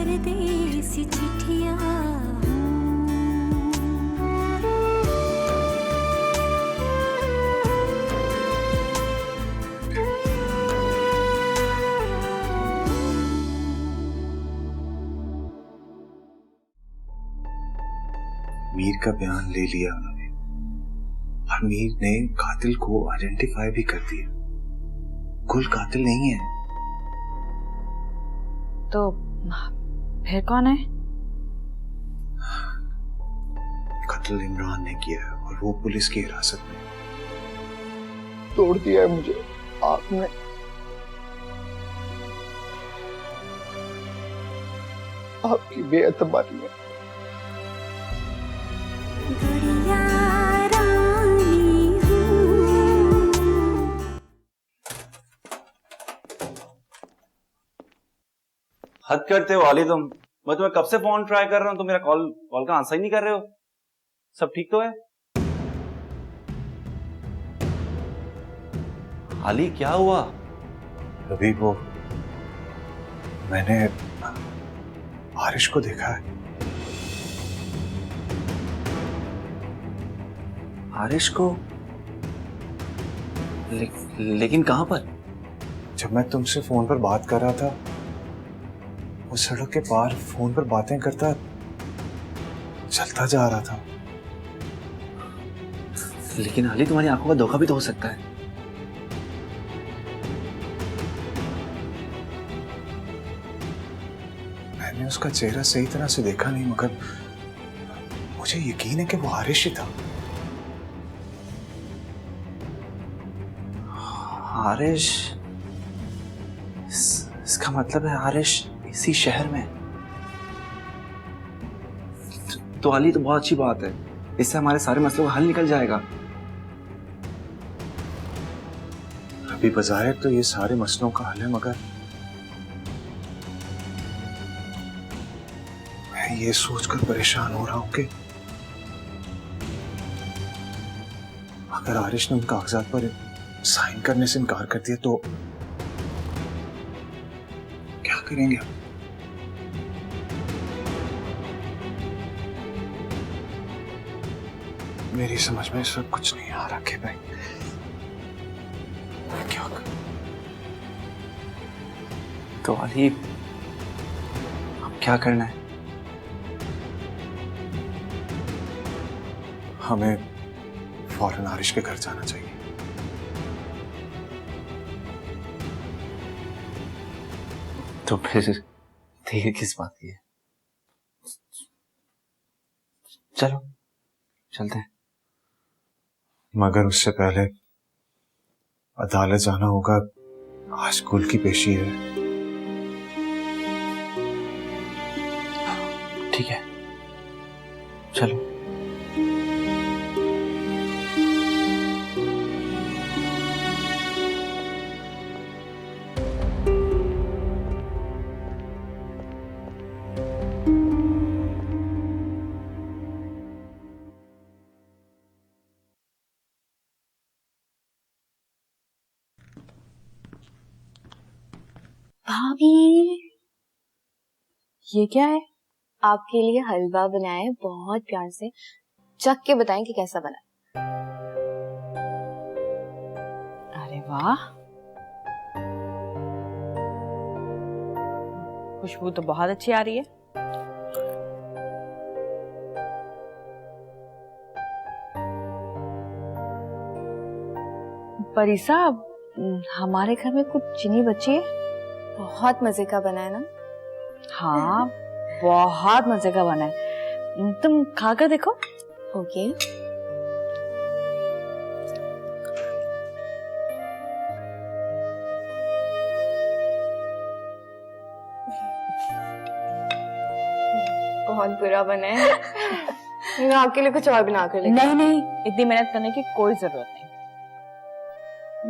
परदेसी चिट्ठियां। मीर का बयान ले लिया उन्होंने और मीर ने कातिल को आइडेंटिफाई भी कर दिया। गुल कातिल नहीं है। तो फिर कौन है? कत्ल इमरान ने किया है और वो पुलिस की हिरासत में। तोड़ दिया है मुझे आपने। आपकी बेएतबारी में। हद करते हो वाली तुम। मैं तुम्हें कब से फोन ट्राई कर रहा हूं, तुम मेरा कॉल का आंसर ही नहीं कर रहे हो। सब ठीक तो है? अली क्या हुआ? अभी वो मैंने बारिश को देखा है। आरिश को? लेकिन कहां पर? जब मैं तुमसे फोन पर बात कर रहा था, वो सड़क के पार फोन पर बातें करता चलता जा रहा था। लेकिन अली तुम्हारी आंखों का धोखा भी तो हो सकता है। मैंने उसका चेहरा सही तरह से देखा नहीं, मगर मुझे यकीन है कि वो आरिश ही था। आरिश? इसका मतलब है आरिश इसी शहर में। तो अली तो बहुत अच्छी बात है, इससे हमारे सारे मसलों का हल निकल जाएगा। अभी बज़ाहिर तो ये सारे मसलों का हल है, मगर मैं ये सोचकर परेशान हो रहा हूं कि अगर आरिश ने उन कागजात पर साइन करने से इनकार कर दिया तो क्या करेंगे? मेरी समझ में इस वक्त कुछ नहीं आ रहा भाई। मैं क्या करूं? तो अली अब क्या करना है? हमें फौरन आरिश के घर जाना चाहिए। तो फिर देर किस बात की है? चलो चलते हैं। मगर उससे पहले अदालत जाना होगा। आज गुल की पेशी है। ठीक है चलो। भाभी, ये क्या है? आपके लिए हलवा बनाया है बहुत प्यार से। चख के बताएं कि कैसा बना। अरे वाह, खुशबू तो बहुत अच्छी आ रही है। परी साहब, हमारे घर में कुछ चीनी बची है। बहुत मजे का बना है ना? हाँ बहुत मजे का बना है, तुम खाकर देखो। ओके। बहुत बुरा बना है। मैं आपके लिए कुछ और बना कर लेती हूँ। नहीं, इतनी मेहनत करने की कोई जरूरत नहीं।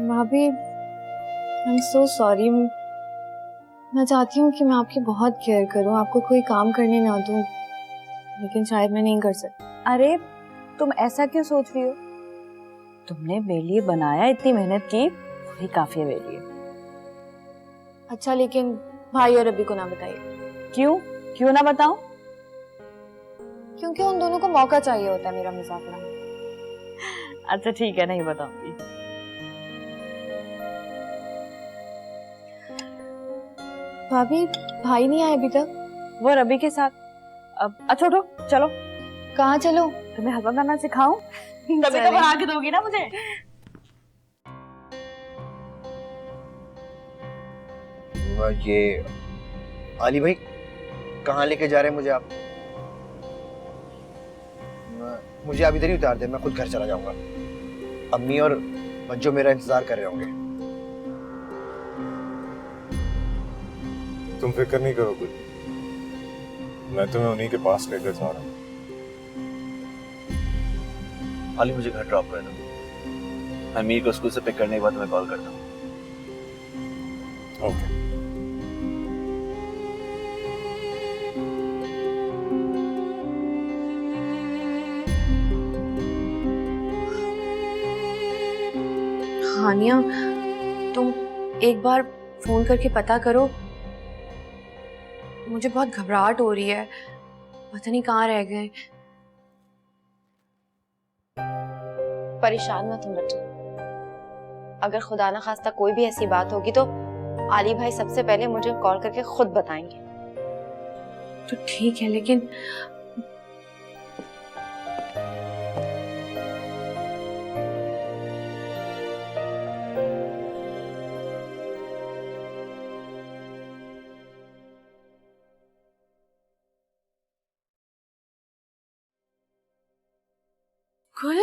भाभी, आई एम सो सॉरी। मैं चाहती हूँ कि मैं आपकी बहुत केयर करूँ, आपको कोई काम करने ना दूँ, लेकिन शायद मैं नहीं कर सकती। अरे तुम ऐसा क्यों सोच रही हो? तुमने मेरे लिए बनाया, इतनी मेहनत की, वही काफी है मेरे लिए। अच्छा, लेकिन भाई और अभी को ना बताइए। क्यों? क्यों ना बताऊं? क्योंकि उन दोनों को मौका चाहिए होता है मेरा मजाक उड़ाने। अच्छा ठीक है, नहीं बताऊंगी। भाभी, भाई नहीं आए अभी तक? वो रवि के साथ। अब अच्छा उठो, चलो। कहाँ चलो? तुम्हें हलवा बनाना सिखाऊं? तभी तो चलें। बना के दोगी ना मुझे। ये आली भाई कहाँ लेके जा रहे हैं मुझे आप? मुझे आप इधर ही उतार दे, मैं खुद घर चला जाऊंगा। अम्मी और मंजू मेरा इंतजार कर रहे होंगे। तुम फिक्र नहीं करो कुछ, मैं तुम्हें उन्हीं के पास लेकर जा रहा हूँ। हाली मुझे घर ड्रॉप कर दो, मैं मीर को स्कूल से पिक करने के बाद तुम्हें कॉल करता हूँ। ओके। हानिया, तुम एक बार फोन करके पता करो, मुझे बहुत घबराहट हो रही है, पता नहीं कहाँ रह गए। परेशान मत हो बच्चों, अगर खुदा ना खास्ता कोई भी ऐसी बात होगी तो आली भाई सबसे पहले मुझे कॉल करके खुद बताएंगे। तो ठीक है, लेकिन गुल,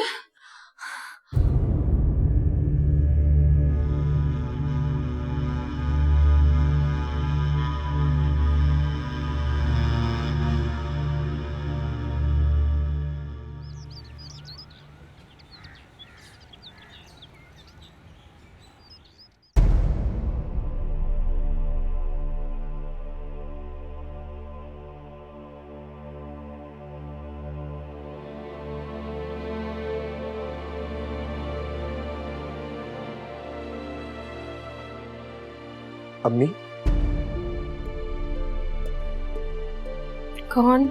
अम्मी, कौन?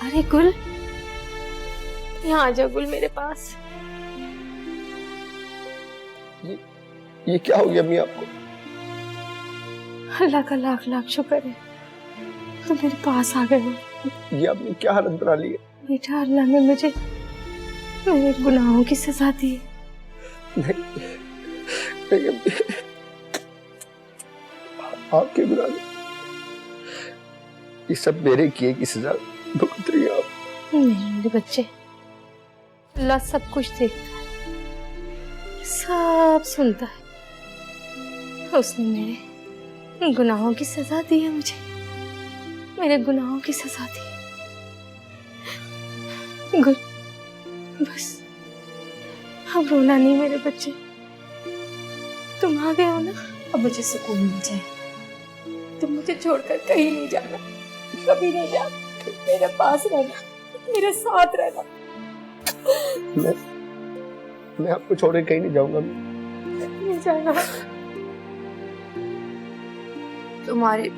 अरे गुल, यहाँ आ जा गुल मेरे पास। ये क्या हो गया अम्मी आपको? अल्लाह का लाख लाख शुक्र है तुम मेरे पास आ गए हो। ये आपने क्या हालत बना ली है? बेटा, अल्लाह ने मुझे मेरे गुनाहों की सजा दी है। नहीं, नहीं अम्मी, आपके गुनाह नहीं, ये सब मेरे किए की सजा भुगत रही है आप। नहीं मेरे बच्चे, अल्लाह सब कुछ देखता है, सब सुनता है। उसने मेरे गुनाहों की सजा दी है, मुझे मेरे गुनाहों की सजा दी है। गुल, बस अब रोना नहीं मेरे बच्चे, तुम आ गए हो ना, अब मुझे सुकून मिल जाए। तुम मुझे छोड़कर कहीं नहीं जाना, कभी नहीं जाना, मेरे पास रहना, मेरे साथ रहना। मैं आपको छोड़ के कहीं नहीं जाऊंगा। नहीं जाना। तुम्हारे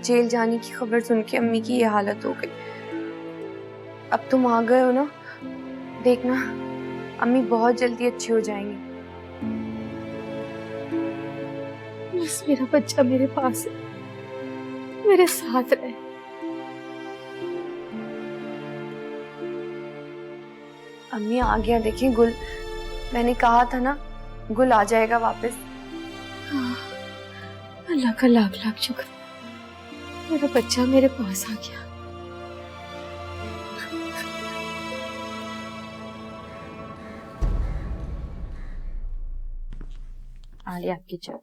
जेल जाने की खबर सुन के अम्मी की ये हालत हो गई। अब तुम आ गए हो ना, देखना अम्मी बहुत जल्दी अच्छी हो जाएंगी। बस मेरा बच्चा मेरे पास है, मेरे साथ रहे। अम्मी आ गया, देखिए गुल, मैंने कहा था ना गुल आ जाएगा वापस। अल्लाह का लाख लाख शुक्र, मेरा बच्चा मेरे पास आ गया। आली आपकी चाय।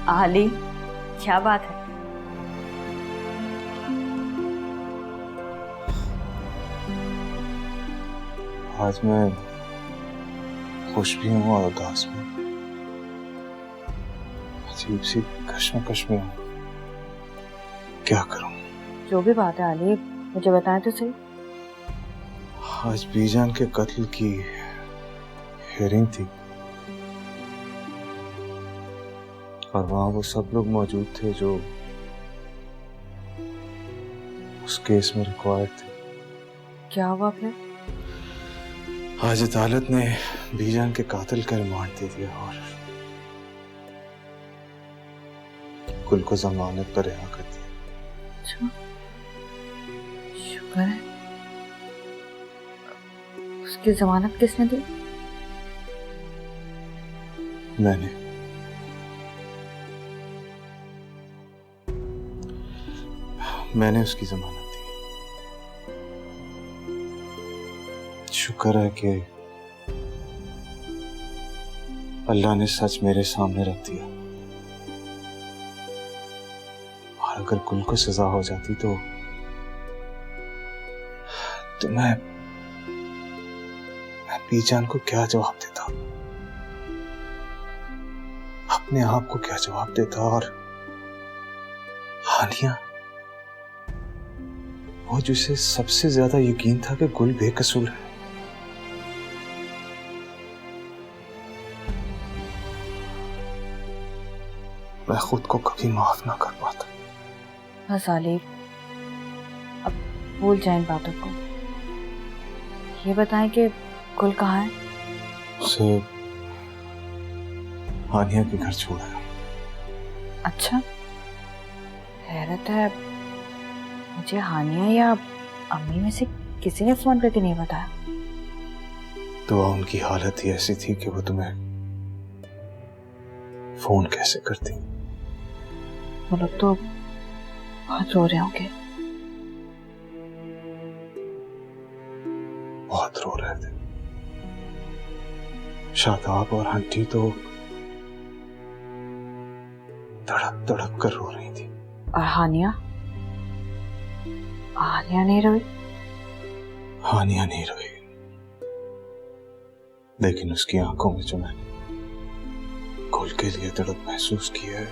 आली, क्या बात है? आज मैं खुश भी हूँ और उदास भी, अजीब सी कश्मकश में हूँ। क्या करूँ? जो भी बात है आली, मुझे बताएं तो सही। आज बीजान के कत्ल की हियरिंग थी। और वहां वो सब लोग मौजूद थे जो उस केस में रिक्वायर्ड थे। क्या हुआ फिर? आज अदालत ने बीजान के कातिल का रिमांड दे दिया और कुल को जमानत पर रिहा कर दिया। अच्छा, शुक्र है। उसकी जमानत किसने दी? मैंने उसकी जमानत दी। शुक्र है कि अल्लाह ने सच मेरे सामने रख दिया, और अगर कुल को सजा हो जाती तो मैं बीजान को क्या जवाब देता, अपने आप को क्या जवाब देता। और हानिया, वो जिसे सबसे ज्यादा यकीन था कि गुल बेकसूर है, मैं खुद को कभी माफ ना कर पाता। बस आलिफ, अब भूल जाए इन बातों को। ये बताएं कि गुल कहाँ है? उसे हानिया के घर छोड़ा है। अच्छा, हैरत है, मुझे हानिया या अम्मी में से किसी ने फोन करके नहीं बताया। तो उनकी हालत ही ऐसी थी कि वो तुम्हें फोन कैसे करती? वो लोग तो बहुत रो रहे होंगे। बहुत रो रहे थे। शादाब और आंटी तो तड़प तड़प कर रो रही थी। और हानिया? हानिया नहीं रोई? हानिया नहीं रोई, लेकिन उसकी आंखों में जो मैंने गुल के लिए तड़प महसूस की है,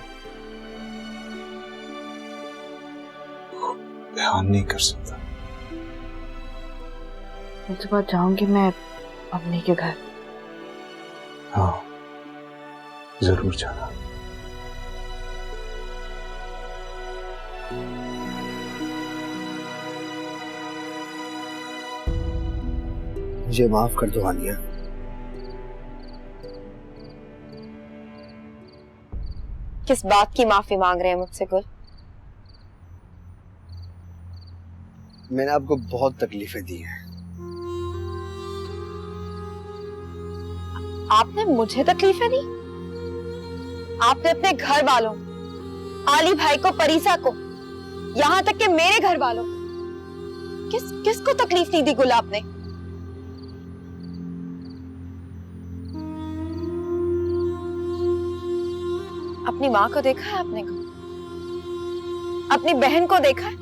वो बयान नहीं कर सकता। उसके बाद जाऊंगी मैं अम्मी के घर। हाँ, जरूर जाना। मुझे माफ कर दो हानिया। किस बात की माफी मांग रहे हैं मुझसे गुल? मैंने आपको बहुत तकलीफें दी हैं। आपने मुझे तकलीफें दी? आपने अपने घर वालों, आली भाई को, परीसा को, यहाँ तक कि मेरे घर वालों, किसको तकलीफ नहीं दी गुल आपने? अपनी माँ को देखा है आपने? अपनी बहन को देखा है?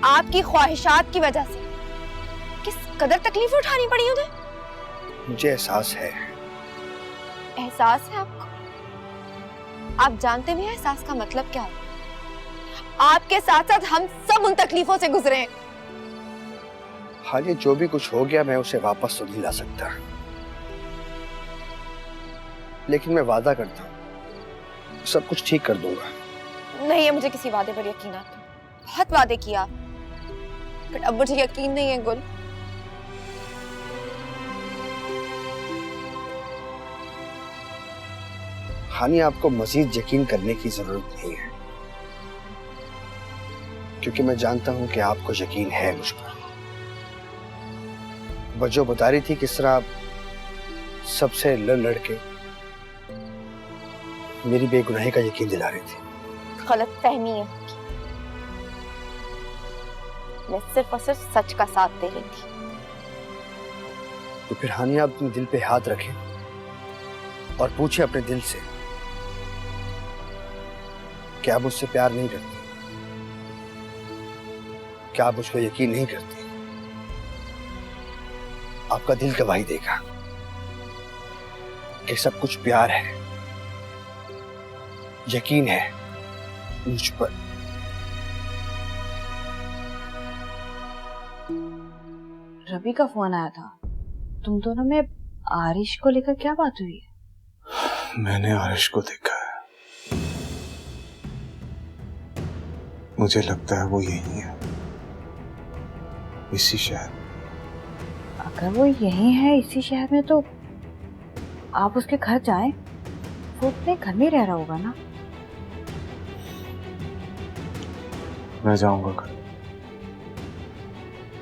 आपकी ख्वाहिशात की वजह से किस कदर तकलीफ उठानी पड़ी उन्हें? मुझे एहसास है। एहसास है आपको? आप जानते भी हैं एहसास का मतलब क्या है? आपके साथ साथ हम सब उन तकलीफों से गुजरे हैं। हाँ, ये जो भी कुछ हो गया मैं उसे वापस तो नहीं ला सकता, लेकिन मैं वादा करता हूँ सब कुछ ठीक कर दूंगा। नहीं है मुझे किसी वादे पर यकीन आता। बहुत वादे किया, पर अब मुझे यकीन नहीं है गुल। हानि, आपको मजीद यकीन करने की जरूरत नहीं है, क्योंकि मैं जानता हूं कि आपको यकीन है मुझ पर। बजो बता रही थी किस तरह आप सबसे लड़ के मेरी बेगुनाही का यकीन दिला रही थी। गलत फहमी है, मैं सिर्फ और सिर्फ सच का साथ दे रही थी। तो फिर हानि, आप अपने दिल पे हाथ रखें और पूछे अपने दिल से, क्या आप मुझसे प्यार नहीं करती? क्या आप मुझ पर यकीन नहीं करती? आपका दिल गवाही देगा कि सब कुछ प्यार है, यकीन है मुझ पर। रवि का फोन आया था, तुम दोनों में आरिश को लेकर क्या बात हुई है? मैंने आरिश को देखा है। मुझे लगता है वो यही है, इसी शहर। अगर वो यही है इसी शहर में तो आप उसके घर जाएं, वो अपने घर में रह रहा होगा ना। मैं जाऊंगा घर,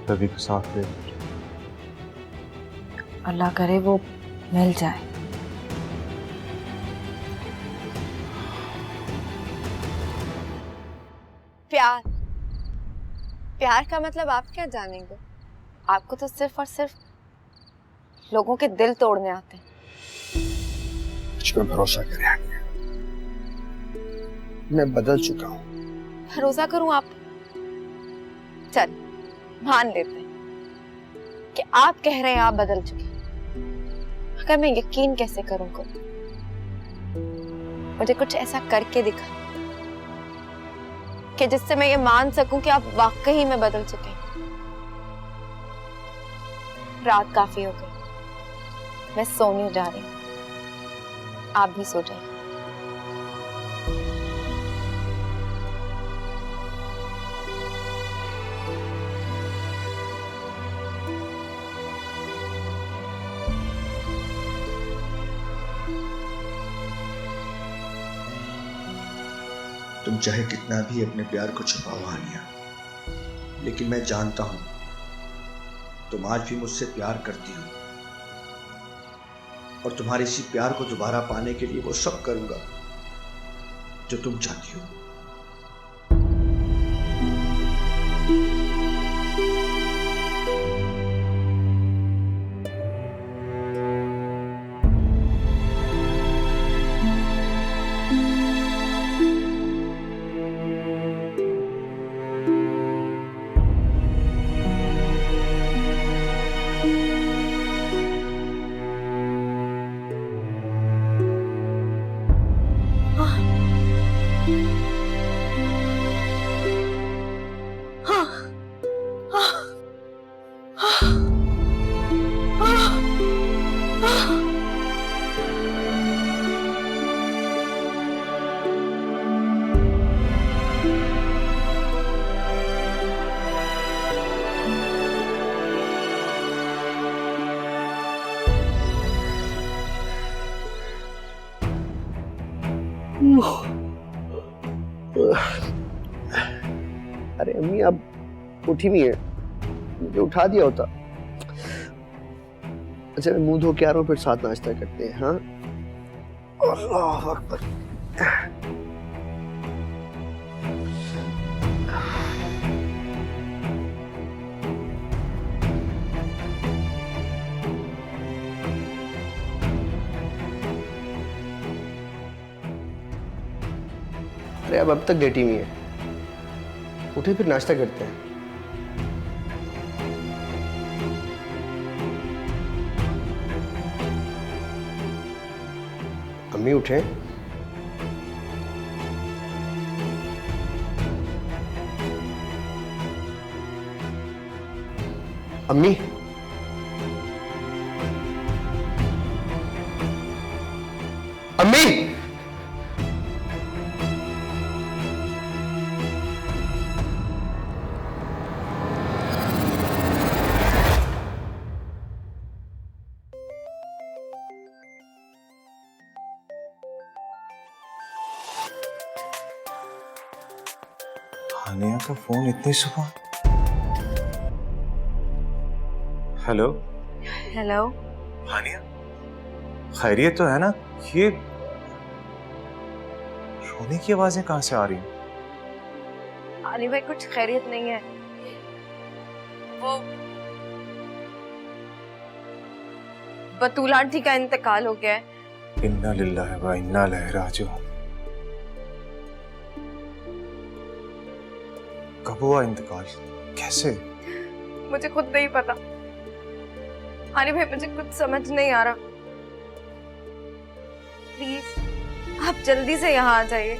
रवि को साथ ले। अल्लाह करे वो मिल जाए। प्यार, प्यार का मतलब आप क्या जानेंगे? आपको तो सिर्फ और सिर्फ लोगों के दिल तोड़ने आते हैं। मुझ पर भरोसा करें आनिया, मैं बदल चुका हूँ। भरोसा करूं आप? चल मान लेते हैं कि आप कह रहे हैं आप बदल चुके हैं, मगर मैं यकीन कैसे करूंगा? मुझे कुछ ऐसा करके दिखा कि जिससे मैं ये मान सकूं कि आप वाकई में बदल चुके हैं। रात काफी हो गई, मैं सोने जा रही हूं, आप भी सो जाइए। तुम चाहे कितना भी अपने प्यार को छुपाओ आनिया, लेकिन मैं जानता हूं तुम आज भी मुझसे प्यार करती हो, और तुम्हारे इसी प्यार को दोबारा पाने के लिए वो सब करूंगा जो तुम चाहती हो। अरे अम्मी अब उठी भी है, मुझे उठा दिया होता। अच्छा मैं मुंह धो के आ रहा हूँ, फिर साथ नाश्ता करते हैं। हाँ, अल्लाह अकबर। अरे अब तक लेटी हुई है, उठे फिर नाश्ता करते हैं। अम्मी उठे। अम्मी, अम्मी, हानिया का फोन इतनी सुबह? हेलो हेलो, हानिया, खैरियत तो है ना? ये रोने की आवाजें कहां से आ रही हैं? अली भाई कुछ खैरियत नहीं है। वो बतूल आंटी का इंतकाल हो गया है। इन्ना लिल्लाहि व इन्ना इलैहि राजिऊन। कब हुआ इंतकाल, कैसे? मुझे खुद नहीं पता अली भाई, मुझे कुछ समझ नहीं आ रहा। प्लीज आप जल्दी से यहाँ आ जाइए।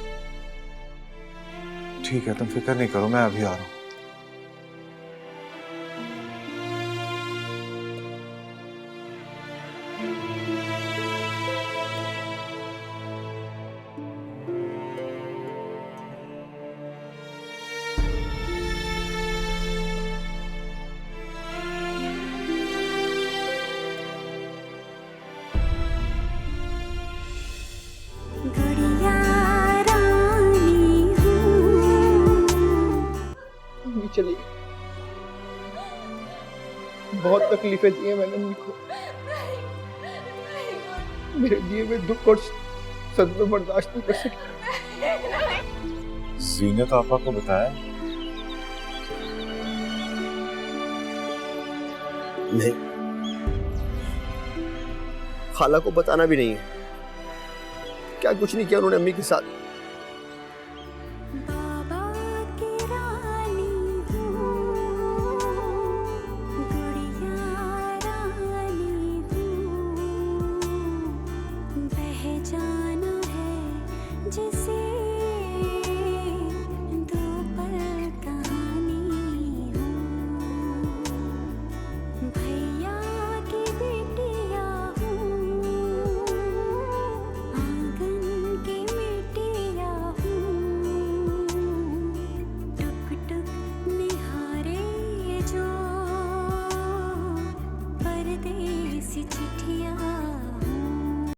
ठीक है, तुम फिक्र नहीं करो, मैं अभी आ रहा हूँ। बहुत तकलीफें दी हैं मैंने अम्मी को। मेरे दिए हुए दुख और सदमे बर्दाश्त नहीं कर सकी। जीनत आपा को बताया? नहीं, खाला को बताना भी नहीं है। क्या कुछ नहीं किया उन्होंने अम्मी के साथ।